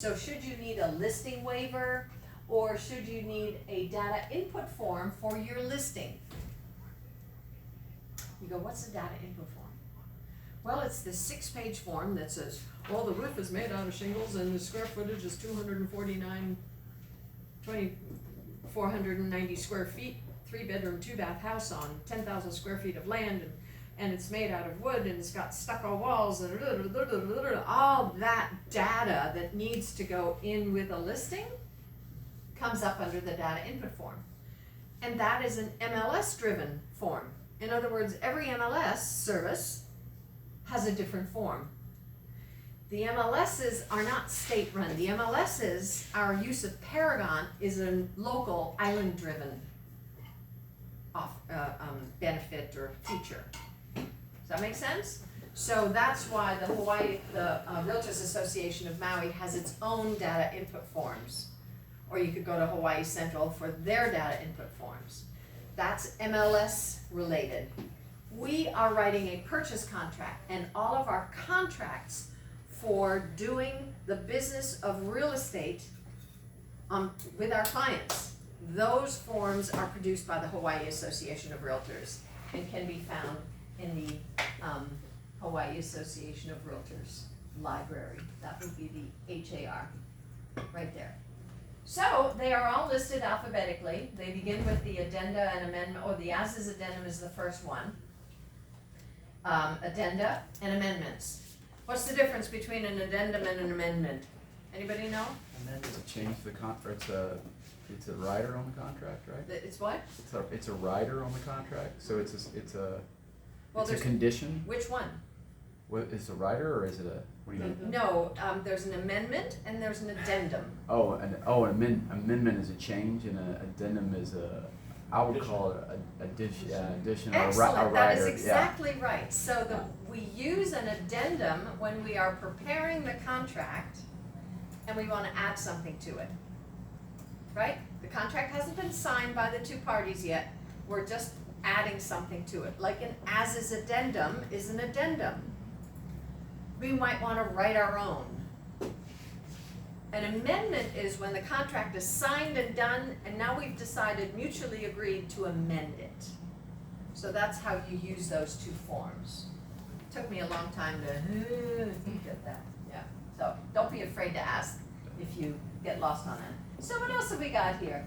So should you need a listing waiver, or should you need a data input form for your listing? You go, what's the data input form? Well, it's this 6-page form that says, well, the roof is made out of shingles and the square footage is 490 square feet, 3-bedroom, 2-bath house on 10,000 square feet of land, and it's made out of wood, and it's got stucco walls, and all that data that needs to go in with a listing comes up under the data input form. And that is an MLS-driven form. In other words, every MLS service has a different form. The MLSs are not state-run. The MLSs, our use of Paragon is a local, island-driven benefit or feature. Does that make sense? So that's why the Realtors Association of Maui has its own data input forms. Or you could go to Hawaii Central for their data input forms. That's MLS related. We are writing a purchase contract, and all of our contracts for doing the business of real estate with our clients, those forms are produced by the Hawaii Association of Realtors and can be found in the Hawaii Association of Realtors library. That would be the HAR, right there. So they are all listed alphabetically. They begin with the addenda and amendment, or the as-is addendum is the first one. Addenda and amendments. What's the difference between an addendum and an amendment? Anybody know? Amendment to change the it's a rider on the contract, right? It's what? It's a rider on the contract, so it's a Well, condition. Which one? What is a rider, or is it a, what do you mean? No, there's an amendment and there's an addendum. An amendment is a change, and an addendum is I would call it addition or a rider. Excellent, that is exactly right. So we use an addendum when we are preparing the contract and we want to add something to it. Right? The contract hasn't been signed by the two parties yet. We're just adding something to it. Like an as-is addendum is an addendum. We might want to write our own. An amendment is when the contract is signed and done, and now we've decided, mutually agreed to amend it. So that's how you use those two forms. Took me a long time to get that. Yeah. So don't be afraid to ask if you get lost on it. So what else have we got here?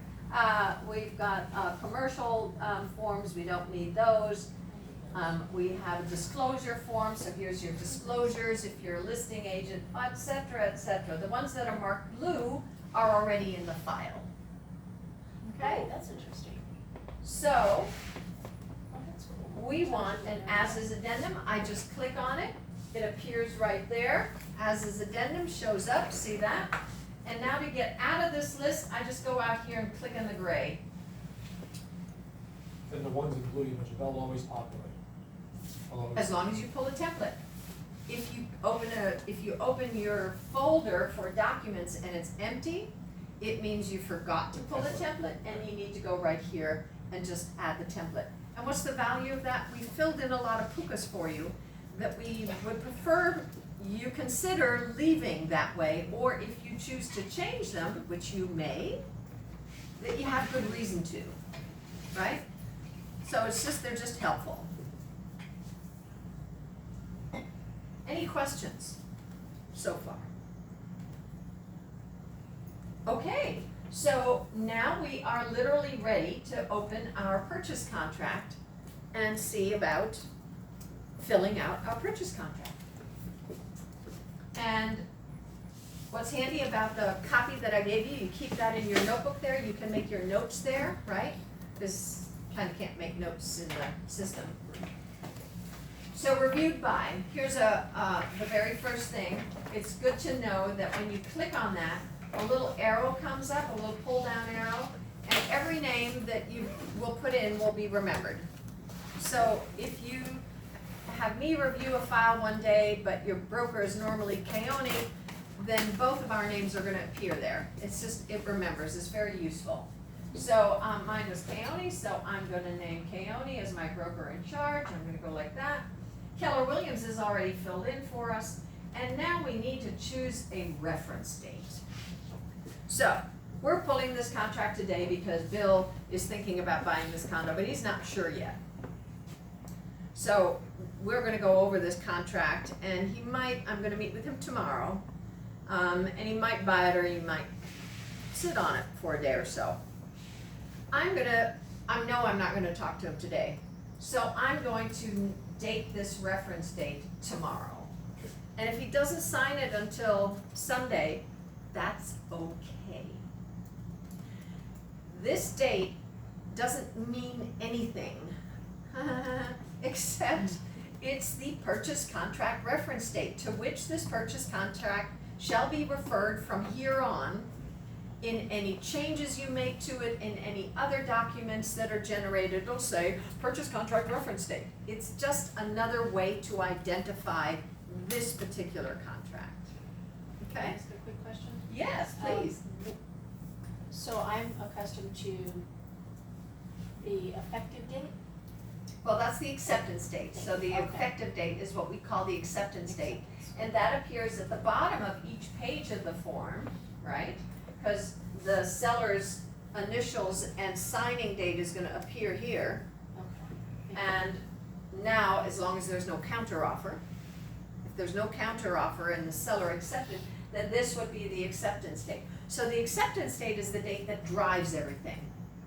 We've got commercial forms. We don't need those. We have a disclosure form, so here's your disclosures if you're a listing agent, etc., etc. The ones that are marked blue are already in the file. Okay? Oh, that's interesting. So, Oh, that's cool. we want an as-is addendum. I just click on it. It appears right there. As-is addendum shows up, see that? And now to get out of this list, I just go out here and click on the gray. And the ones in blue, they'll always populate. As long as you pull a template. If you open your folder for documents and it's empty, it means you forgot to pull a template and you need to go right here and just add the template. And what's the value of that? We filled in a lot of pukas for you that we would prefer you consider leaving that way, or if you choose to change them, which you may, that you have good reason to, right? So they're just helpful. Any questions so far? Okay, so now we are literally ready to open our purchase contract and see about filling out our purchase contract. And what's handy about the copy that I gave you, you keep that in your notebook there, you can make your notes there, right? Because kind of can't make notes in the system. So reviewed by, here's the very first thing. It's good to know that when you click on that, a little arrow comes up, a little pull down arrow, and every name that you will put in will be remembered. So if you have me review a file one day, but your broker is normally Keone, then both of our names are going to appear there. It's just, it remembers, it's very useful. So mine was Keone, so I'm going to name Keone as my broker in charge. I'm going to go like that. Keller Williams is already filled in for us, And now we need to choose a reference date. So, we're pulling this contract today because Bill is thinking about buying this condo, but he's not sure yet. So, we're gonna go over this contract, and he might, I'm gonna meet with him tomorrow, and he might buy it or he might sit on it for a day or so. I know I'm not gonna talk to him today, so I'm going to date this reference date tomorrow. And if he doesn't sign it until Sunday, that's okay. This date doesn't mean anything, except it's the purchase contract reference date to which this purchase contract shall be referred from here on in any changes you make to it, in any other documents that are generated. It'll say purchase contract reference date. It's just another way to identify this particular contract. Can I Okay? ask a quick question? Yes, please. So I'm accustomed to the effective date? Well, that's the acceptance date. So the Okay. effective date is what we call the acceptance date. And that appears at the bottom of each page of the form, right? Because the seller's initials and signing date is gonna appear here. Okay. And now, as long as there's no counteroffer, if there's no counteroffer and the seller accepted, then this would be the acceptance date. So the acceptance date is the date that drives everything.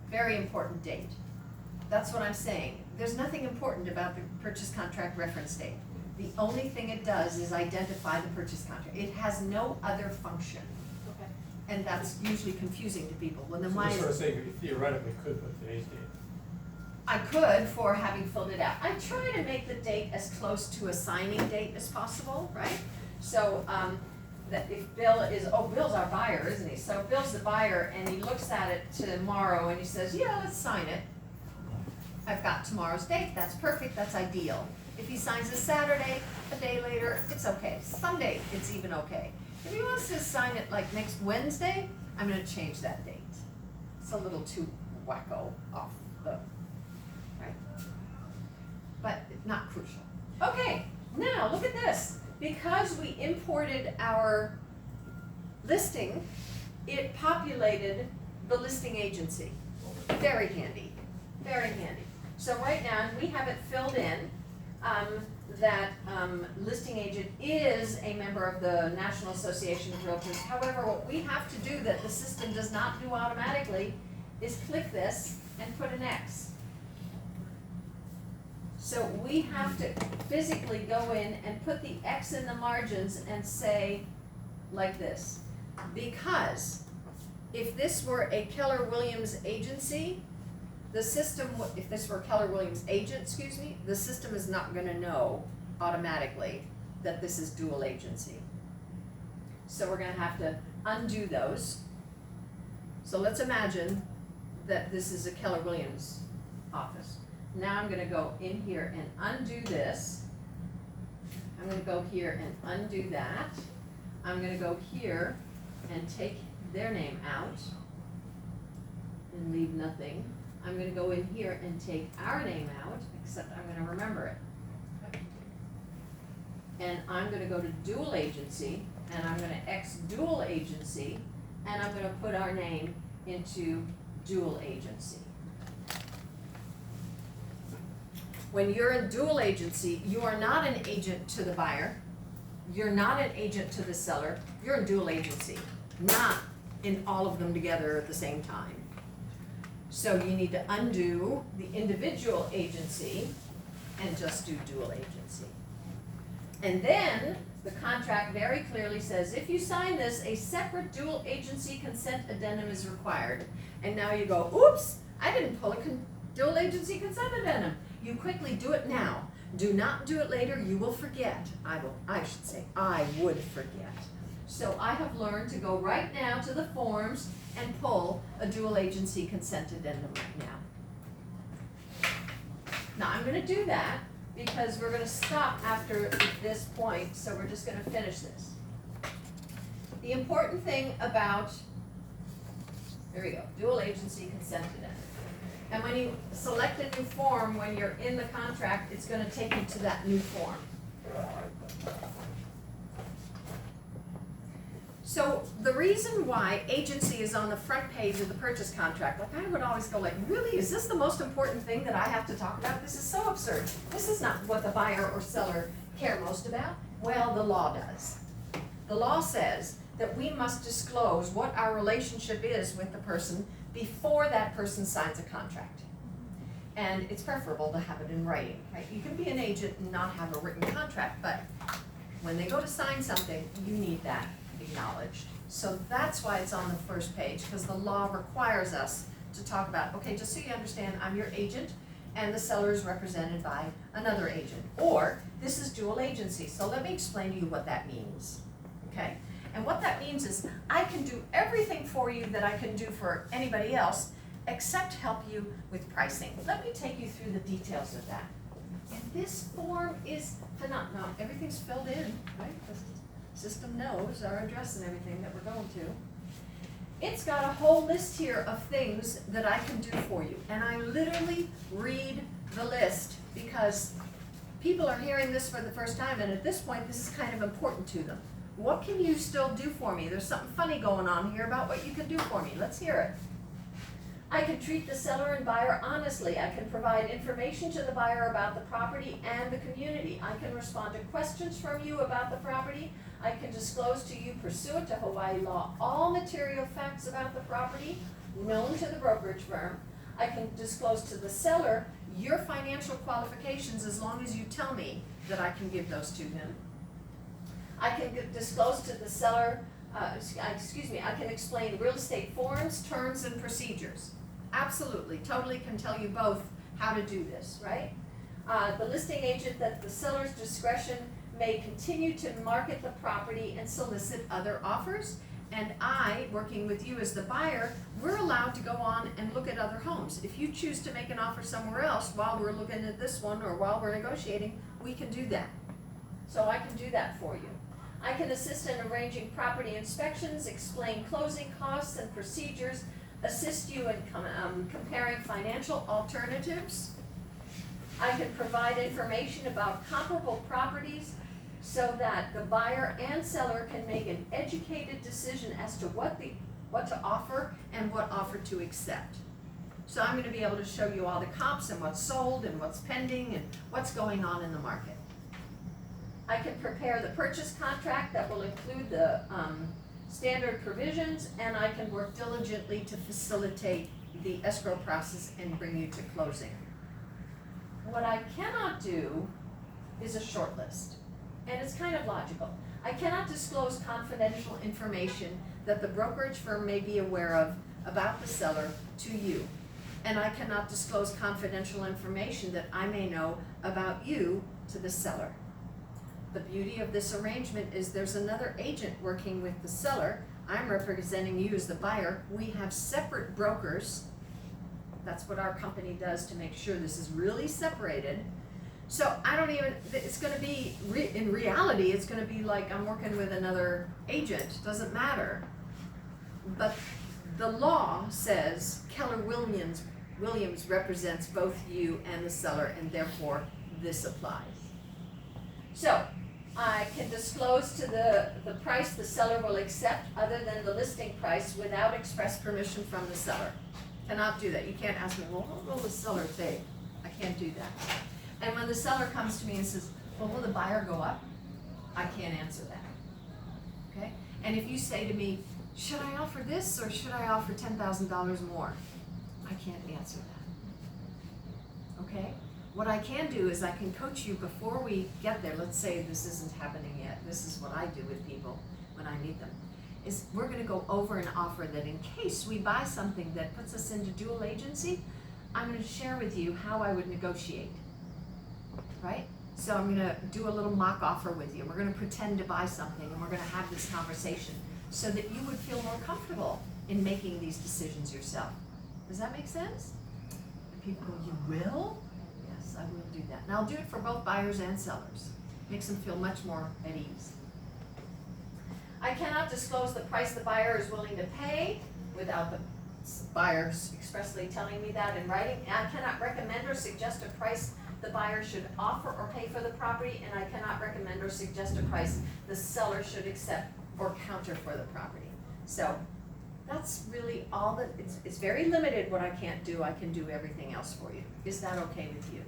Very important date. That's what I'm saying. There's nothing important about the purchase contract reference date. The only thing it does is identify the purchase contract. It has no other function. Okay. And that's usually confusing to people. Well, then So why just is sort of saying, you theoretically could put today's date. I could for having filled it out. I try to make the date as close to a signing date as possible, right? So, that if Bill is, Bill's our buyer, isn't he? So Bill's the buyer and he looks at it tomorrow and he says, yeah, let's sign it. I've got tomorrow's date, that's perfect, that's ideal. If he signs a Saturday, a day later, it's okay. Sunday, it's even okay. If he wants to sign it like next Wednesday, I'm gonna change that date. It's a little too wacko off the, right? But not crucial. Okay, now look at this. Because we imported our listing, it populated the listing agency. Very handy, very handy. So right now, we have it filled in, that listing agent is a member of the National Association of Realtors. However, what we have to do that the system does not do automatically is click this and put an X. So we have to physically go in and put the X in the margins and say like this. Because if this were a Keller Williams agency, the system, if this were a Keller Williams agent, excuse me, the system is not gonna know automatically that this is dual agency. So we're gonna have to undo those. So let's imagine that this is a Keller Williams office. Now I'm gonna go in here and undo this. I'm gonna go here and undo that. I'm gonna go here and take their name out and leave nothing. I'm gonna go in here and take our name out, except I'm gonna remember it. And I'm gonna go to dual agency, and I'm gonna X dual agency, and I'm gonna put our name into dual agency. When you're in dual agency, you are not an agent to the buyer, you're not an agent to the seller, you're in dual agency, not in all of them together at the same time. So you need to undo the individual agency and just do dual agency. And then the contract very clearly says, if you sign this, a separate dual agency consent addendum is required. And now you go, oops, I didn't pull a dual agency consent addendum. You quickly do it now. Do not do it later, you will forget. I would forget. So I have learned to go right now to the forms and pull a dual agency consent addendum right now. Now I'm gonna do that because we're gonna stop after this point, so we're just gonna finish this. The important thing about, there we go, dual agency consent addendum. And when you select a new form, when you're in the contract, it's gonna take you to that new form. So the reason why agency is on the front page of the purchase contract, like I would always go like, really, is this the most important thing that I have to talk about? This is so absurd. This is not what the buyer or seller care most about. Well, the law does. The law says that we must disclose what our relationship is with the person before that person signs a contract. And it's preferable to have it in writing, right? You can be an agent and not have a written contract, but when they go to sign something, you need that acknowledged. So that's why it's on the first page, because the law requires us to talk about, okay, just so you understand, I'm your agent and the seller is represented by another agent. Or this is dual agency, so let me explain to you what that means, okay? And what that means is I can do everything for you that I can do for anybody else except help you with pricing. Let me take you through the details of that. And this form is phenomenal. Everything's filled in, right? The system knows our address and everything that we're going to. It's got a whole list here of things that I can do for you. And I literally read the list because people are hearing this for the first time, and at this point this is kind of important to them. What can you still do for me? There's something funny going on here about what you can do for me. Let's hear it. I can treat the seller and buyer honestly. I can provide information to the buyer about the property and the community. I can respond to questions from you about the property. I can disclose to you pursuant to Hawaii law all material facts about the property known to the brokerage firm. I can disclose to the seller your financial qualifications as long as you tell me that I can give those to him. I can disclose to the seller, I can explain real estate forms, terms, and procedures. Absolutely, totally can tell you both how to do this, right? The listing agent, at the seller's discretion, may continue to market the property and solicit other offers. And I, working with you as the buyer, we're allowed to go on and look at other homes. If you choose to make an offer somewhere else while we're looking at this one or while we're negotiating, we can do that. So I can do that for you. I can assist in arranging property inspections, explain closing costs and procedures, assist you in comparing financial alternatives. I can provide information about comparable properties so that the buyer and seller can make an educated decision as to what to offer and what offer to accept. So I'm going to be able to show you all the comps and what's sold and what's pending and what's going on in the market. I can prepare the purchase contract that will include the standard provisions, and I can work diligently to facilitate the escrow process and bring you to closing. What I cannot do is a short list, and it's kind of logical. I cannot disclose confidential information that the brokerage firm may be aware of about the seller to you, and I cannot disclose confidential information that I may know about you to the seller. The beauty of this arrangement is there's another agent working with the seller. I'm representing you as the buyer. We have separate brokers. That's what our company does to make sure this is really separated. So it's gonna be, in reality, it's gonna be like I'm working with another agent, doesn't matter. But the law says Keller Williams represents both you and the seller, and therefore this applies. So, I can disclose to the price the seller will accept other than the listing price without express permission from the seller. Cannot do that. You can't ask me, well, what will the seller say? I can't do that. And when the seller comes to me and says, well, will the buyer go up? I can't answer that. Okay? And if you say to me, should I offer this or should I offer $10,000 more? I can't answer that. Okay? What I can do is I can coach you before we get there. Let's say this isn't happening yet. This is what I do with people when I meet them. Is we're gonna go over an offer that in case we buy something that puts us into dual agency, I'm gonna share with you how I would negotiate, right? So I'm gonna do a little mock offer with you. We're gonna pretend to buy something and we're gonna have this conversation so that you would feel more comfortable in making these decisions yourself. Does that make sense? And people go, you will? Yes, I will do that. And I'll do it for both buyers and sellers. Makes them feel much more at ease. I cannot disclose the price the buyer is willing to pay without the buyer expressly telling me that in writing. I cannot recommend or suggest a price the buyer should offer or pay for the property, and I cannot recommend or suggest a price the seller should accept or counter for the property. So that's really all that, it's very limited what I can't do, I can do everything else for you. Is that okay with you?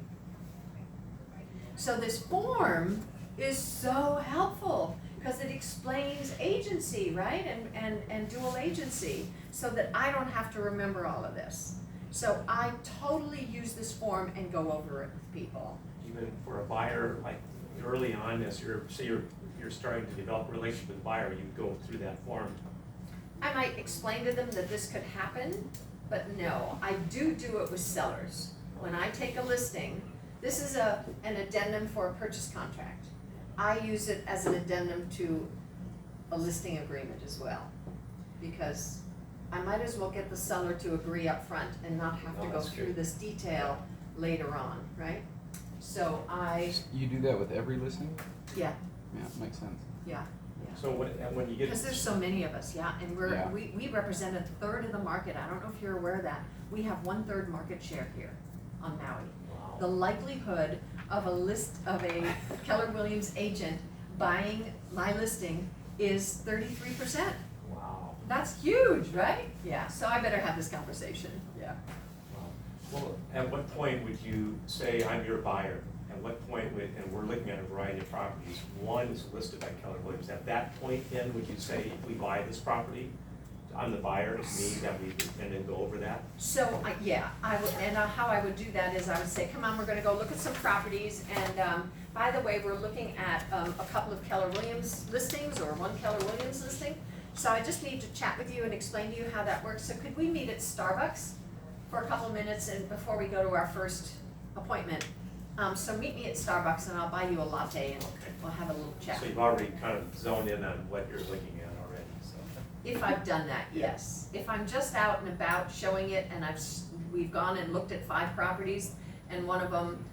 So this form is so helpful, because it explains agency, right, and dual agency, so that I don't have to remember all of this. So I totally use this form and go over it with people. Even for a buyer, like early on, as you're starting to develop a relationship with the buyer, you go through that form. I might explain to them that this could happen, but no, I do it with sellers. When I take a listing, this is an addendum for a purchase contract. I use it as an addendum to a listing agreement as well, because I might as well get the seller to agree up front and not have to Oh, go that's through good. this detail later on, right? So You do that with every listing? yeah, Yeah, makes sense. yeah. So when you get. Because there's so many of us, yeah, and Yeah. we represent a third of the market. I don't know if you're aware of that. We have 1/3 market share here on Maui. Wow. The likelihood of a Keller Williams agent buying my listing is 33%. Wow. That's huge, right? Yeah, so I better have this conversation, yeah. Wow. Well, at what point would you say, I'm your buyer? At what point and we're looking at a variety of properties, one is listed by Keller Williams. At that point then, would you say, if we buy this property, I'm the buyer, it means that we, and then go over that? So, yeah, I would, and how I would do that is I would say, come on, we're gonna go look at some properties, and, by the way, we're looking at, a couple of Keller Williams listings, or one Keller Williams listing. So I just need to chat with you and explain to you how that works. So could we meet at Starbucks for a couple minutes and before we go to our first appointment? So meet me at Starbucks and I'll buy you a latte and Okay. we'll have a little chat. So you've already kind of zoned in on what you're looking at already, so. If I've done that, yes. If I'm just out and about showing it and we've gone and looked at 5 properties and one of them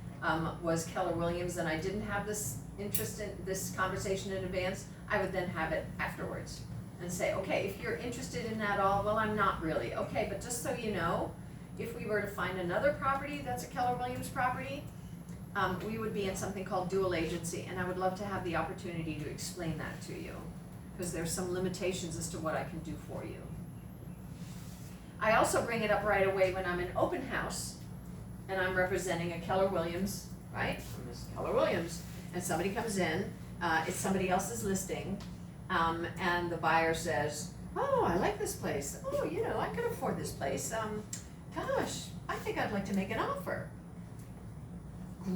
was Keller Williams and I didn't have this interest in this conversation in advance, I would then have it afterwards and say, okay, if you're interested in that all, well, I'm not really. Okay, but just so you know, if we were to find another property that's a Keller Williams property, we would be in something called dual agency, and I would love to have the opportunity to explain that to you, because there's some limitations as to what I can do for you. I also bring it up right away when I'm in open house, and I'm representing a Keller Williams, right? I'm Miss Keller Williams, and somebody comes in, it's somebody else's listing, and the buyer says, oh, I like this place, oh, I can afford this place, gosh, I think I'd like to make an offer.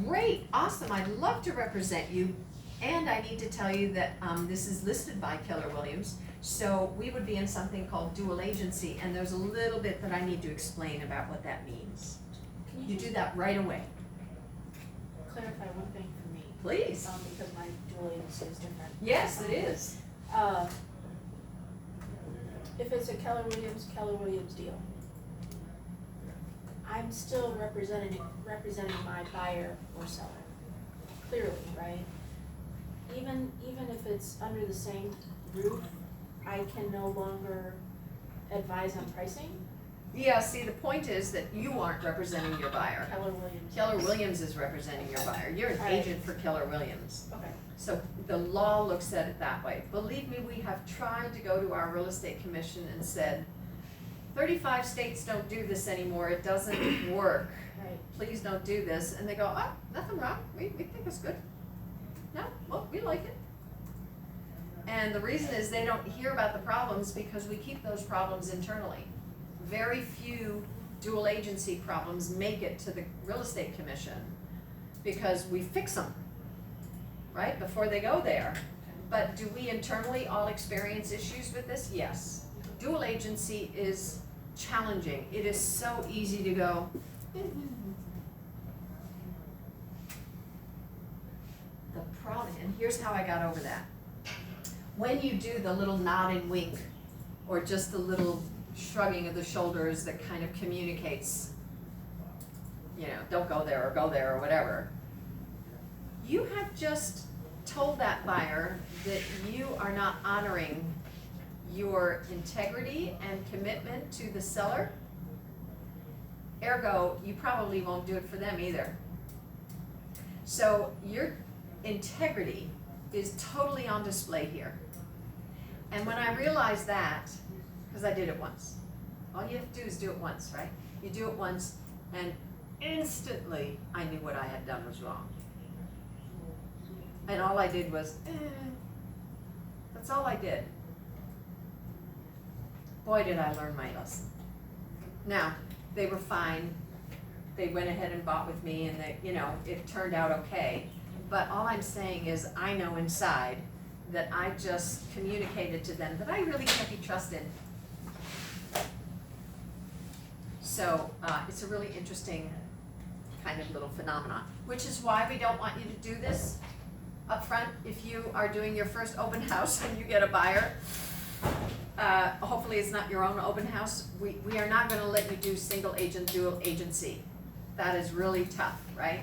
Great, awesome, I'd love to represent you, and I need to tell you that this is listed by Keller Williams, so we would be in something called dual agency, and there's a little bit that I need to explain about what that means. Can You you do that right away, clarify one thing for me? please. Because my dual agency is different. Yes, it is. If it's a Keller Williams deal, I'm still representing my buyer or seller, clearly, right? Even if it's under the same roof, I can no longer advise on pricing. Yeah, see, the point is that you aren't representing your buyer. Keller Williams. Keller Williams is representing your buyer. You're an Right. agent for Keller Williams. Okay. So the law looks at it that way. Believe me, we have tried to go to our real estate commission and said, 35 states don't do this anymore, it doesn't work. Right. Please don't do this. And they go, oh, nothing wrong, we think it's good. No, well, we like it. And the reason is they don't hear about the problems because we keep those problems internally. Very few dual agency problems make it to the real estate commission because we fix them, right, before they go there. But do we internally all experience issues with this? Yes. Dual agency is challenging. It is so easy to go, the problem, and here's how I got over that. When you do the little nod and wink, or just the little shrugging of the shoulders that kind of communicates, don't go there or whatever, you have just told that buyer that you are not honoring your integrity and commitment to the seller. Ergo, you probably won't do it for them either. So your integrity is totally on display here. And when I realized that, because I did it once, all you have to do is do it once, right? You do it once, and instantly I knew what I had done was wrong. And all I did was, that's all I did. Boy, did I learn my lesson. Now, they were fine. They went ahead and bought with me, and they, you know, it turned out okay. But all I'm saying is, I know inside that I just communicated to them that I really can't be trusted. So, it's a really interesting kind of little phenomenon, which is why we don't want you to do this up front. If you are doing your first open house and you get a buyer, hopefully it's not your own open house, we are not gonna let you do single agent, dual agency. That is really tough, right?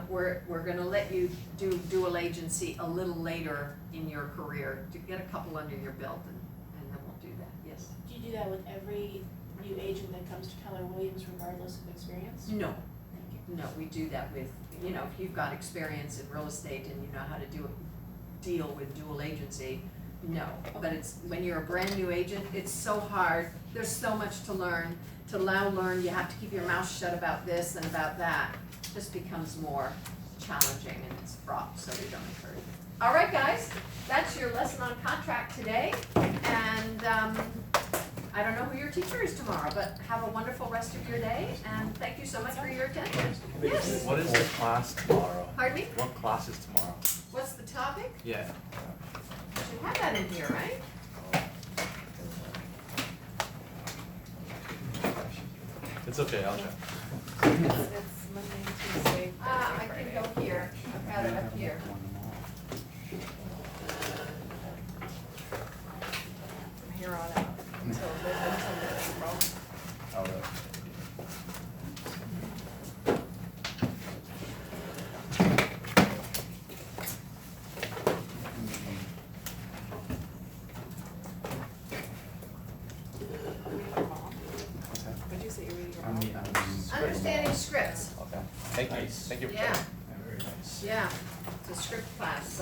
We're gonna let you do dual agency a little later in your career to get a couple under your belt, and then we'll do that, yes. Do you do that with every new agent that comes to Keller Williams regardless of experience? No, Thank you. no, we do that with, you know, if you've got experience in real estate and you know how to do a deal with dual agency, no. But it's, when you're a brand new agent, it's so hard, there's so much to learn. To now learn, you have to keep your mouth shut about this and about that, just becomes more challenging and it's fraught, so we don't encourage it. All right, guys, that's your lesson on contract today, and I don't know who your teacher is tomorrow, but have a wonderful rest of your day, and thank you so much for your attention. Yes, What is the class tomorrow? pardon me, What class is tomorrow? what's the topic? Yeah. You should have that in here, right? It's okay, I'll check. It's Monday, Tuesday. I can go here, I've got it up here. From here on out until April. Oh, really? What's that? What'd you say you're reading your I'm mom? Understanding scripts, Okay. Thank you. Thank you for yeah, Very nice. yeah, it's a script class,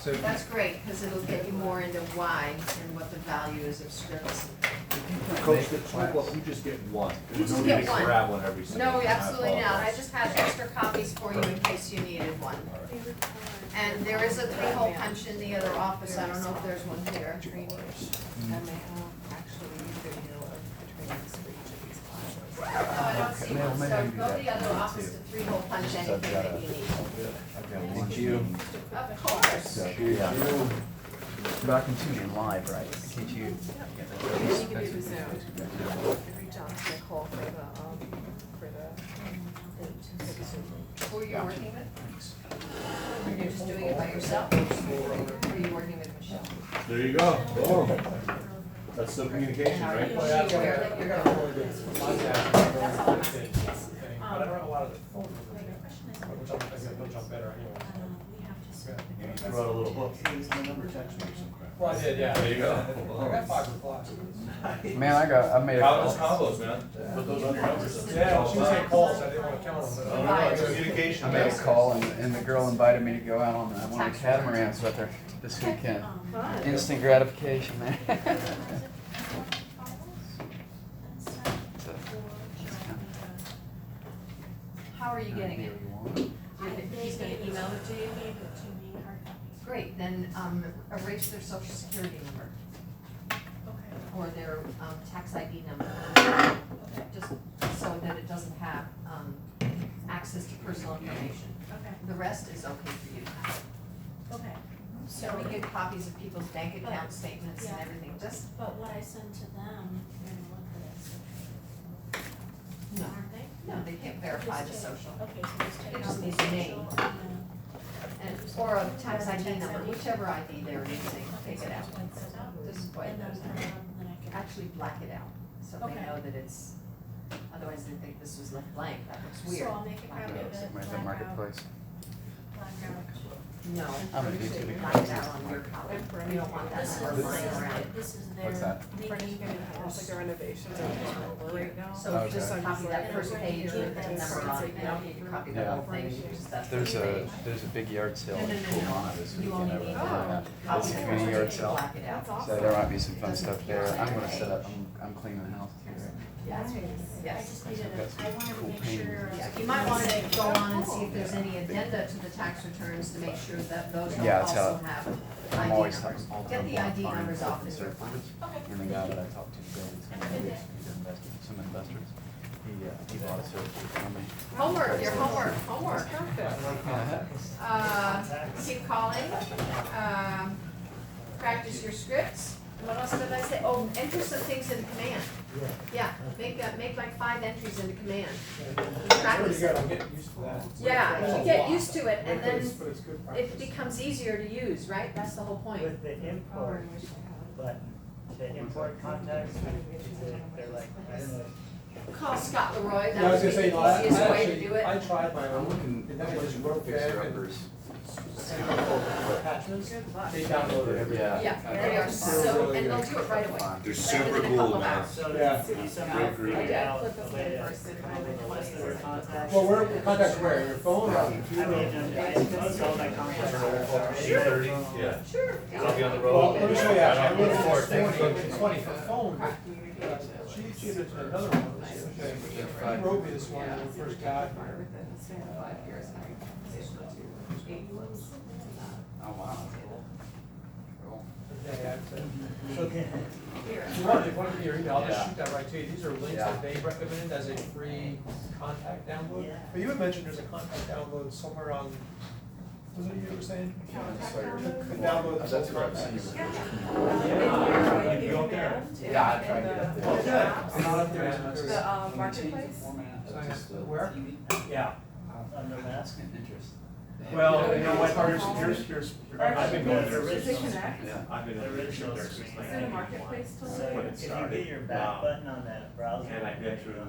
so that's great, because it'll get you more into why and what the value is of scripts. Coach, we just get one. You just No need get to one. grab one every single No, time. absolutely not, I apologize. just had extra copies for you in case you needed one. Favorite color. And there is a 3-hole punch in the other office, I don't know if there's one here. Training. And they have actually video of the trainings for each of these classes. Oh, I don't see Maybe- one, maybe so I can do go to that the other too. office to 3-hole punch So I've anything got that a- you need. I've got one Thank you. meeting. Of course. So, yeah. But I can tune in live, right? Can't you? And you can do the Zoom. And reach out to Nicole for the Zoom. Who are you working with? You're just doing it by yourself? Or are you working with Michelle? There you go. Boom. That's the communication, Are right? you aware that you're doing it? That's all I'm asking. But I don't have a lot of the phone, The question is, which I'm thinking he'll jump better anyway. we have to submit. You threw out a little book. Here's my number, text me some crap. Well, I did, yeah. There you go. I got 5 replies. Man, I made a Combos, call. combos, man. Put those on your numbers. Yeah, she was getting calls, I didn't wanna count them, Oh, but. no, it's communication. I made a man. call and the girl invited me to go out on one of the catamarans with her this weekend. Fun. Instant gratification, man. How are you getting it? He's gonna email it to you? They gave it to me, hard copy. Great, then erase their social security number Okay. or their tax ID number. Just so that it doesn't have access to personal information. Okay, The rest is okay for you to have. okay. So we get copies of people's bank account statements and Yeah. everything, just, But what I send to them, they're gonna look for this, no, aren't they? no, they can't verify the Just take- social. Okay, so just It take just out the needs a name. social And, or a tax ID number, whichever ID they're using, take it out. Just white And then, those out. then I can. Actually black it out, so they Okay. know that it's, otherwise they think this was left blank, that looks So weird. I'll make a Black copy it of out. it, Where's black the out, marketplace? black out No, I'm gonna do two big knock it out on your copy. And for You don't want that This is, number this lying around. is, this is their What's that? making It's like the renovations are just over right now. So Okay. just So I'm copy just that like- first page with the number on it, you don't need to copy the Yeah. whole thing, you just that's the There's a, page. there's a big yard sale No, in no, no, Pomona no. this You weekend only over need there. to copy It's a the community first yard page, sale. black it out. That's So there might be some fun stuff there. I'm gonna set up, I'm cleaning the house too, right? Yes, I yes. just needed I've got a, I wanted to cool make paintings. sure. Yeah, you might wanna go on and see if there's any addenda to the tax returns to make sure that those Yeah, it's also how- have I'm ID always numbers. all the Get time the ID buying numbers off of your surfboards. phone. And the guy that I talked to today, some investors, he bought a surfboard from me. Homework, your homework. Keep calling, practice your scripts. What else did I say? Oh, enter some things in command. Yeah, make like 5 entries into command. Pretty Practice good, it. I'm getting used to that. Yeah, That's you a get lot. used to it and But then it's good it practice. becomes easier to use, right? That's the whole point. With the import button, the import contacts, they're like, I don't know. Call Scott Leroy, Yeah, I that was would gonna be say, the easiest way to actually, do it. I tried my I'm own, looking, and then I I'm just looking wrote for back fixer and uppers. sent a couple of attachments, they downloaded everything. Yeah, they are so, and they'll do it right away. They're Like super within a cool, couple of man. hours. So Yeah. if somebody Real figured groovy. out Flip us the way the to first and come up with a list of their contacts. Well, where, contacts where, your phone or on your I computer? mean, most all my contacts are. Sure. Yeah. Sure. I'll be on the Well, road. let me show you, actually, I wrote it Forward, this morning, thanks. it's funny, for phone, she did another one, he wrote me this one when we first got here. Within the span of 5 years, and I transitioned to 8 months. Oh, wow. Cool. Yeah, so, if you want to be your email, I'll just shoot that right to you, these are links that they recommend as a free contact download. Yeah. But you had mentioned there's a contact download somewhere on, was it you were saying? Could download the That's whole what I've seen. contact. You go up there? Yeah, I tried to get up there. Oh, good. I'm not up there. The marketplace? Where? Yeah, on the mask. Interest. Well, you know what, here's, I've been going there. Is it Connect? Yeah. I've been The there original since screen. Is it a marketplace tool? So When it if you started. hit your back button on that browser. And I've been through it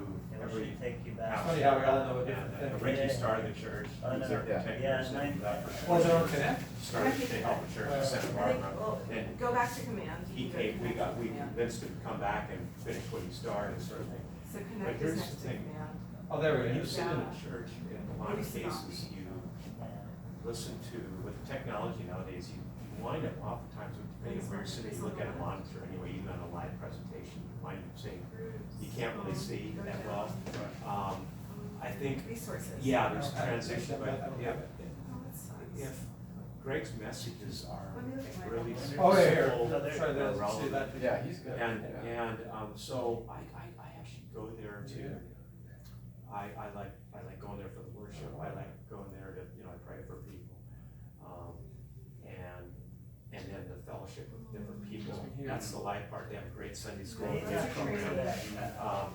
every should take you back. Funny how we all know a And different thing. Ricky started the church, he was there Yeah. for 10 Yeah, years, and nine- that for Was it on Connect? started to help the church in Santa Barbara. And Go back to command. he came, we convinced him to come back and finish what he started, sort of thing. So But Connect here's is next the to thing. command. Oh, there we When go. you sit in a church, in a lot of Maybe cases, Synopsys. you listen to, with technology nowadays, you wind up oftentimes, depending on where you're sitting, you look at a monitor anyway, even on a live presentation, you wind up saying, you can't really see that well. I think, Resources. yeah, there's a transition, but Oh, if Greg's messages are Let me look at my really phone. Oh, yeah, here, simple, try they're to see relevant. that. Yeah, he's good. And so I actually go there to, I like going there for the worship, I like going there to, I pray for people. And then the fellowship with different people, that's the life part, they have a great Sunday school program.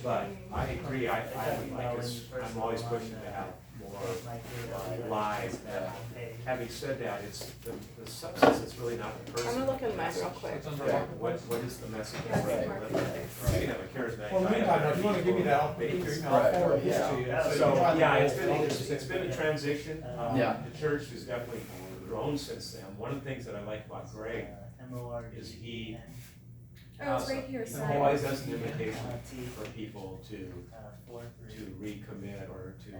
But I agree, I would like us, I'm always pushing to have more live. Having said that, it's, the substance is really not the person. I'm gonna look in mine real quick. It's under Yeah. Marketplace. What is the message? That's Right. marketplace. You can have a charismatic. Well, in the meantime, now, if you wanna give me that, I'll put it in your email, I'll forward this to you. Yeah. you So, can try the yeah, whole- it's been a transition. Yeah. The church has definitely grown since then. One of the things that I like about Greg MORD. is he Oh, it's right here, he side. always does an invitation for people to 4-3. recommit or to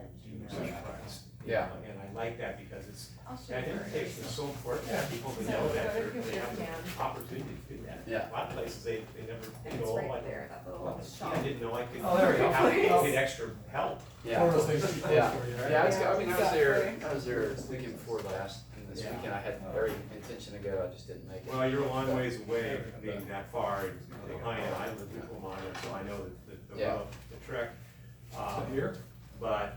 accept Christ. Yeah. And I like that because it's, I'll show that you. invitation is so important Yeah. for people to So know go that to they computer have command. the opportunity to do that. Yeah. A lot of places, they never, And you it's know, right like, there, that little well, shop. I didn't know I could, Oh, there we go. get extra help. Yeah. One of those things that you post Yeah, for you, right? yeah, I mean, Exactly. I was there weekend before last, and this Yeah. weekend I had every intention to go, I just didn't make it. Well, you're a long ways away from being that far behind, I live in Pomona, so I know the Yeah. road, the trek. Here? But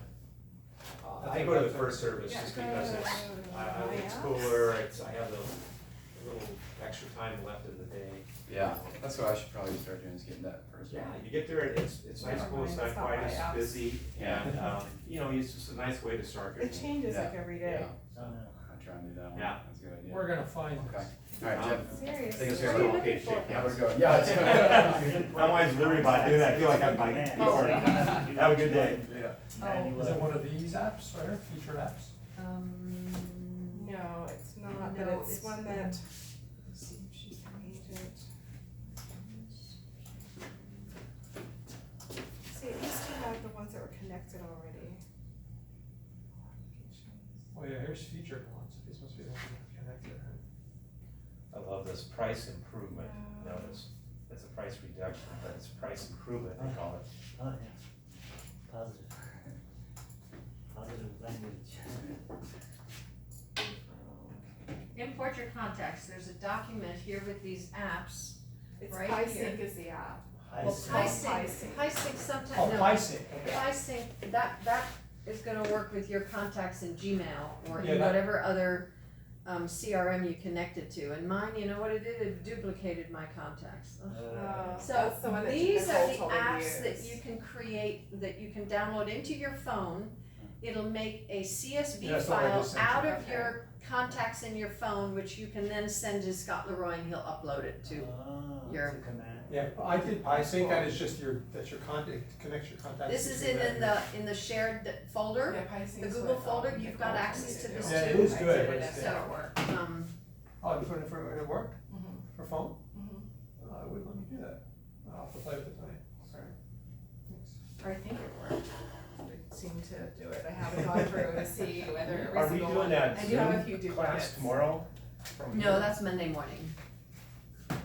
I go to the first service just because it's cooler, I have a little extra time left in the day. Yeah, that's what I should probably start doing, is getting that first Yeah, one. you get there, it's nice, cool, it's not quite as busy, and, it's just a nice way to start your It day. changes like Yeah. every day. Yeah, I'll try and do that one, Yeah. that's a good idea. We're gonna find. Okay, alright, Jim. Seriously. Things What are are you okay, looking for? shake How hands. would it go? Yeah, it's. I'm always leery about doing that, I feel like I'm like, have a good day. Yeah. Oh, Is it one of these apps, right here, featured apps? No, it's not, but No, it's it's- one that, let's see if she's an agent. See, it used to have the ones that were connected already. Oh yeah, here's featured ones, these must be the ones that are connected, right? I love this price improvement, notice, it's a price reduction, but it's price improvement, they call it. Oh, yeah. Positive. Positive language. Import your contacts, there's a document here with these apps. It's Right PieSync here. is the app. Well, PieSync. PieSync sometimes, Oh, no. PieSync, okay. PieSync, that is gonna work with your contacts in Gmail or Yeah, in that- whatever other CRM you connect it to. And mine, you know what it did? It duplicated my contacts. Ugh. So That's the one that these are Nicole the told me to apps that use. you can create, that you can download into your phone. It'll make a CSV Yeah, that's what I file just sent out you. of your contacts in your phone, which you can then send to Scott Leroy and he'll upload it to. your- It's a command. Yeah, I did PieSync, that is just that's your contact, connects your contacts. This is between that in the shared folder, Yeah, PieSync the is Google what, folder, you've got Nicole access told to me this do. Yeah, it too. is good, I but did it it's at there. work. Oh, you put it for, it worked Mhm, for phone? mhm. Oh, it wouldn't let me do that. I'll have to play with it tonight, sorry. Thanks. Or I think it worked. They seem to do it. I haven't gone through to see whether every Are we single doing one. that I do have a few Zoom class duplicates. tomorrow? from No, here? that's Monday morning.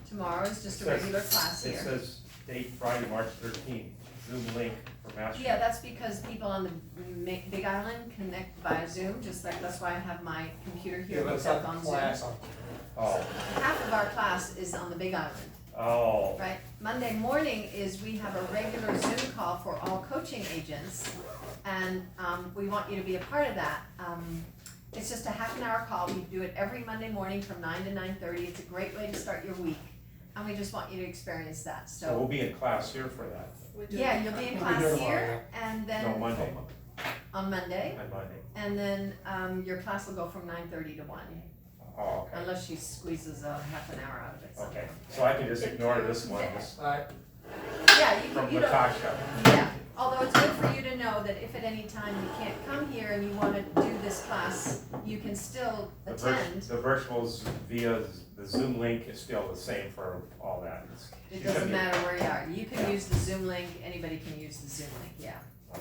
Tomorrow is just a It says- regular class It here. says date Friday, March 13th, Zoom link for master. Yeah, that's because people on the Big Island connect via Zoom, just like, that's why I have my computer Yeah, here but it's hooked not up on the Zoom. class on. Oh, Half of our class is on the Big Island, oh, right? Monday morning is we have a regular Zoom call for all coaching agents, and we want you to be a part of that. It's just a half an hour call, we do it every Monday morning from 9 to 9:30, it's a great way to start your week, and we just want you to experience that, so we'll be in class here for that, We do yeah, it you'll be in We'll be class here tomorrow, here, and no, then Monday, on Monday, on Monday. and then your class will go from 9:30 to 1, Oh, okay, unless she squeezes a half an hour out of it. okay, so I can just ignore this one, this Alright, Yeah, from you don't, Natasha. yeah, although it's good for you to know that if at any time you can't come here and you wanna do this class, you can still The attend. the virtuals via the Zoom link is still the same for all that. It's- It you doesn't can- matter where you are, you Yeah. can use the Zoom link, anybody can use the Zoom link, yeah. Okay.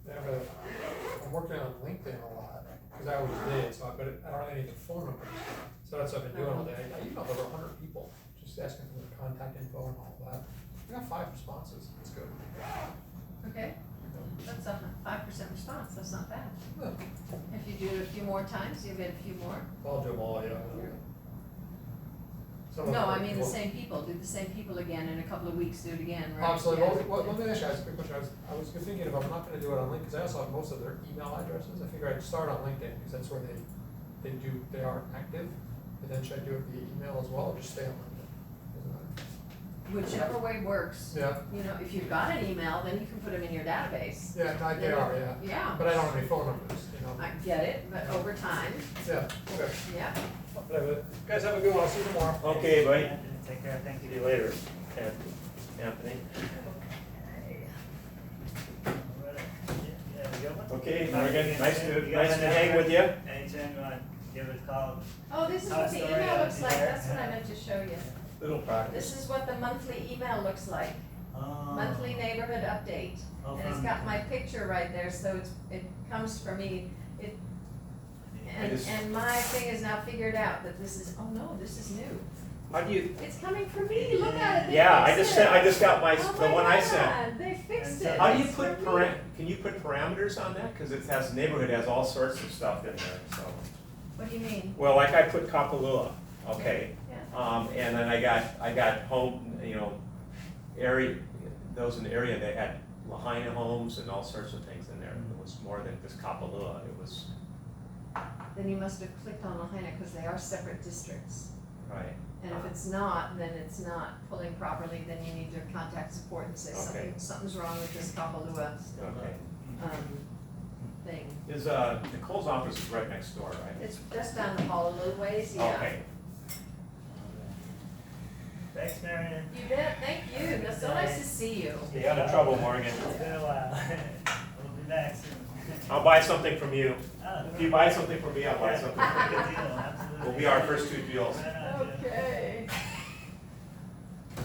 yeah, but I'm working on LinkedIn a lot, cause I always did, so but I don't really need the phone numbers. So that's what I've been doing all day. I emailed over 100 people, just asking for their contact info and all that. I got 5 responses, that's good. Okay, that's a 5% response, that's not bad. Yeah. If you do it a few more times, you'll get a few more. I'll do them all, yeah. Some of No, them I are- mean the same people, do the same people again, in a couple of weeks, do it again, right? Absolutely. Yeah. Well, let me ask you guys a quick question. I was thinking if I'm not gonna do it on LinkedIn, because I also have most of their email addresses, I figure I'd start on LinkedIn, because that's where they are active. And then should I do it via email as well, or just stay on LinkedIn? Whichever way works. Yeah, You know, if you've got an email, then you can put them in your database. yeah, they are, yeah. Yeah, But I don't have any phone numbers, you know. I get it, but over time, Yeah, okay. yeah. Whatever. Guys, have a good one. I'll see you tomorrow. Okay, buddy. Take care, thank you. See you later, Anthony. Yeah, we got one? Okay, Nice Morgan, nice to you got my hang number? with you. Anytime you want, give it a call. Oh, this is Oh, what the sorry, email looks I'm like, there. that's what I meant to show you. Little practice. This is what the monthly email looks like, Oh. monthly neighborhood update. Oh, And it's from- got my picture right there, so it comes from me, and my thing is now figured out that this is, oh no, this is new. How do you, It's coming from me, look at it, they yeah, I fixed just sent, it. I just got my, Oh the my one I sent. God, they fixed And it. How do you It's put from me. can you put parameters on that? Cause it has, neighborhood has all sorts of stuff in there, so. What do you mean? Well, like I put Kapalua, okay? Yeah. And then I got home, you know, area, those in the area, they had Lahaina homes and all sorts of things in there. It was more than just Kapalua, it was, Then you must have clicked on Lahaina, because they are separate districts. right. And if it's not, then it's not pulling properly, then you need to contact support and say Okay. something's wrong with this Kapalua, Okay. thing. Is, Nicole's office is right next door, right? It's just down the hall a little ways, yeah. Okay. Thanks, Marion. You bet, thank you, it's so nice to see you. Stay out of trouble, Morgan. It's been a while. We'll be back soon. I'll buy something from you. Oh, If you buy something from me, I'll buy something from Good you. deal, absolutely. Will be our first 2 deals. Right on, Jim. Okay.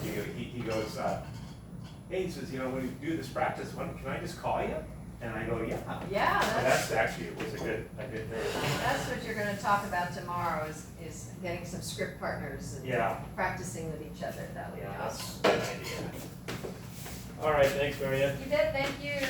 He goes, hey, he says, you know, when we do this practice, can I just call you? And I go, yeah. Yeah, So that's, that's actually, it was a good thing. that's what you're gonna talk about tomorrow, is getting some script partners and Yeah. practicing with each other, that would be Yeah, awesome. that's a good idea. All right, thanks, Marianne. You bet, thank you.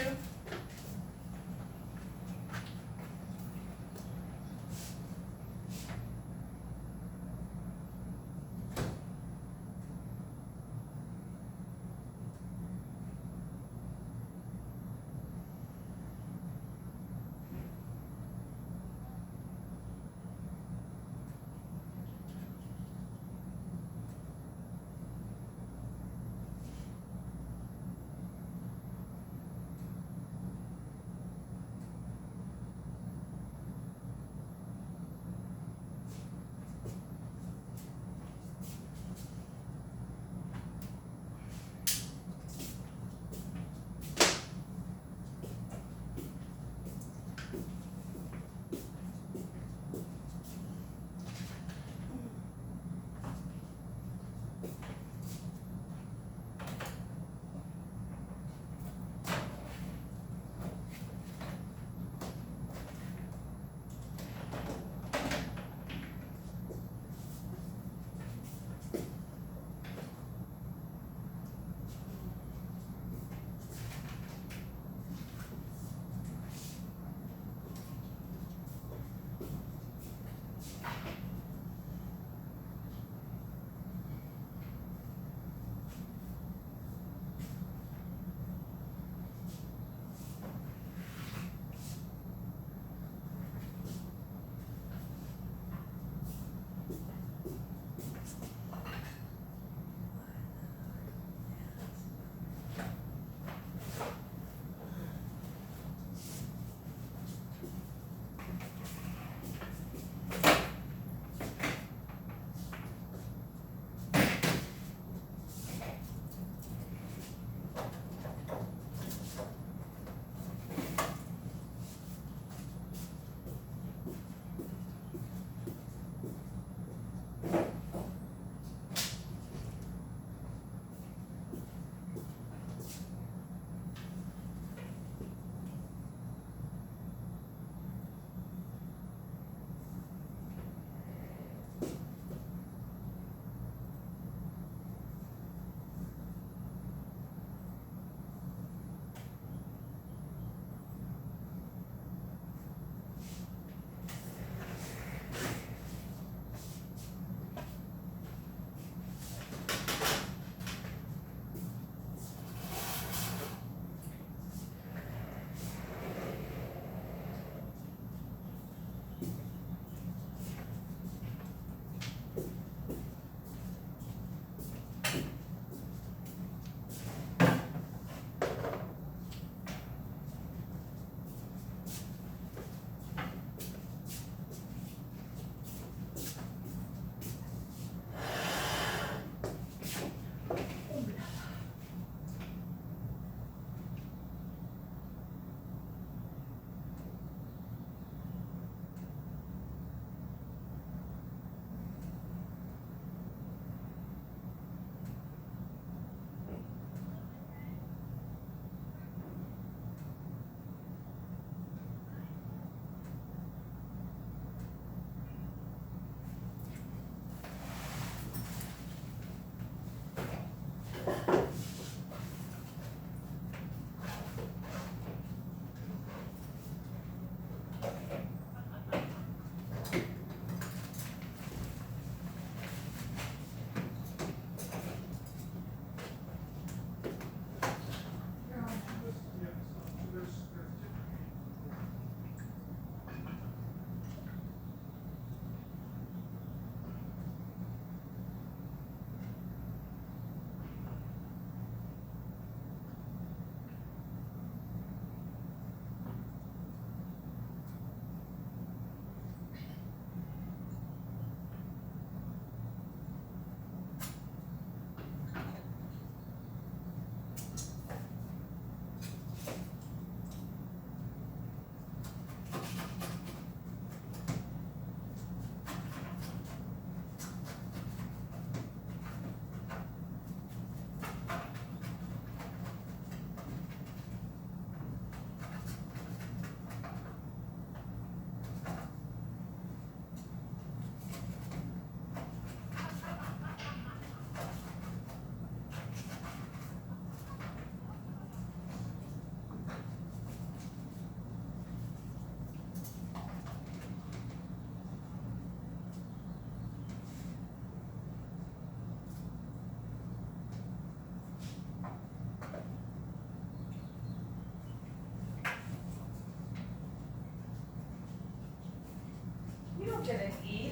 gonna eat.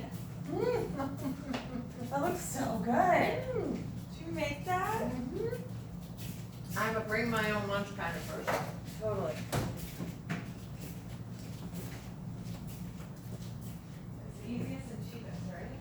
That looks so good. Did you make that? I'm a bring my own lunch kind of person. Totally. It's the easiest and cheapest, right?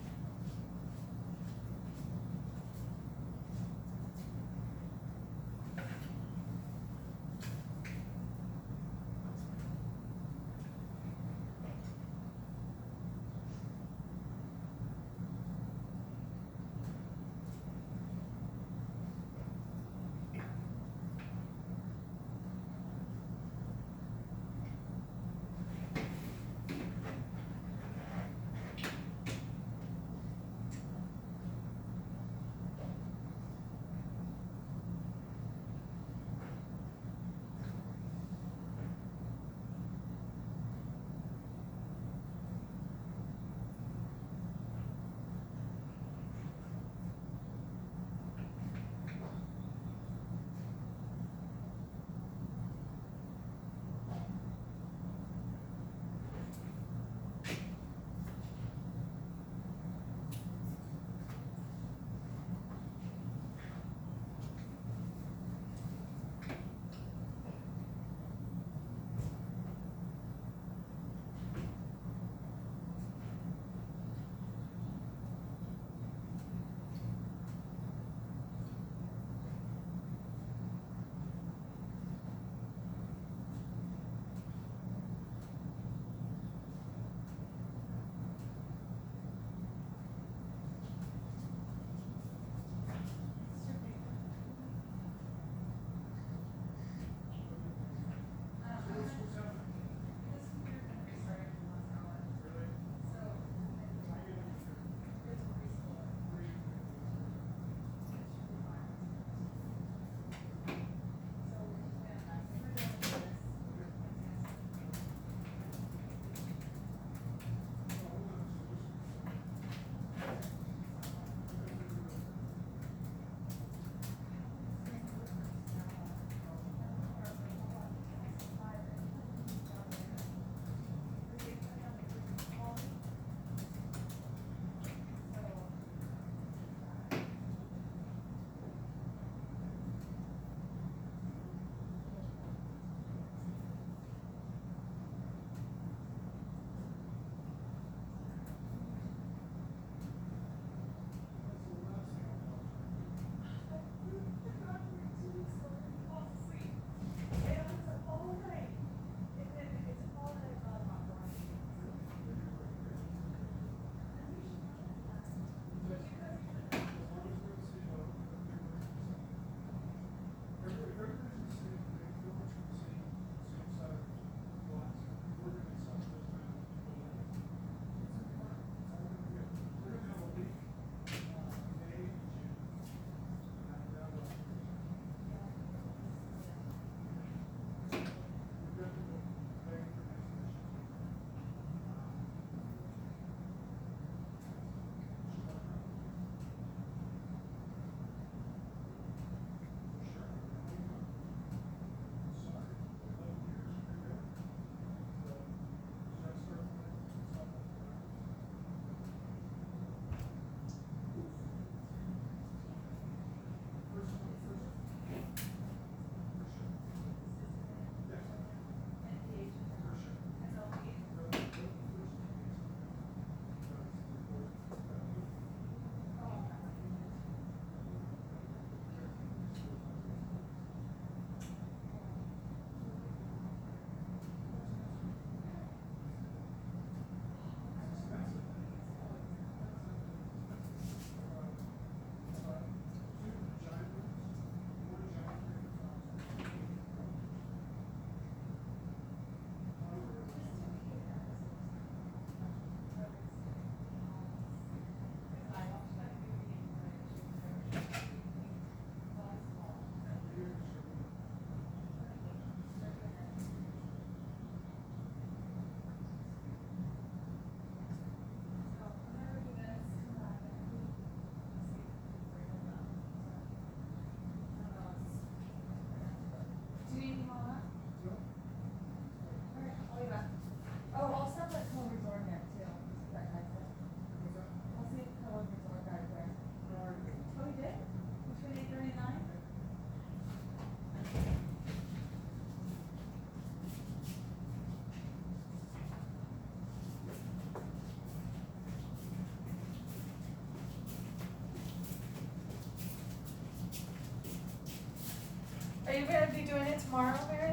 in tomorrow, Mary?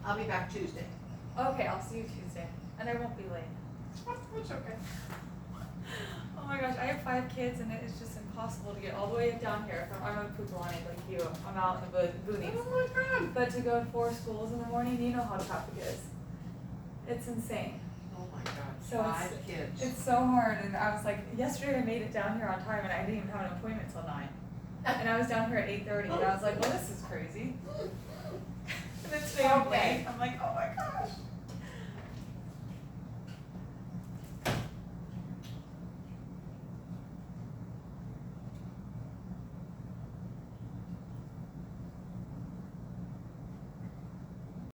I'll be back Tuesday. Okay, I'll see you Tuesday, and I won't be late. It's okay. Oh my gosh, I have 5 kids and it is just impossible to get all the way down here from, I'm in Pukalani like you, I'm out in the boonies. Oh my God. But to go to 4 schools in the morning, you know how traffic is. It's insane. Oh my God, So 5 kids. It's so hard, and I was like, yesterday I made it down here on time and I didn't even have an appointment till 9. And I was down here at 8:30 and I was like, well, this is crazy. And then today I'm late, I'm like, oh my gosh.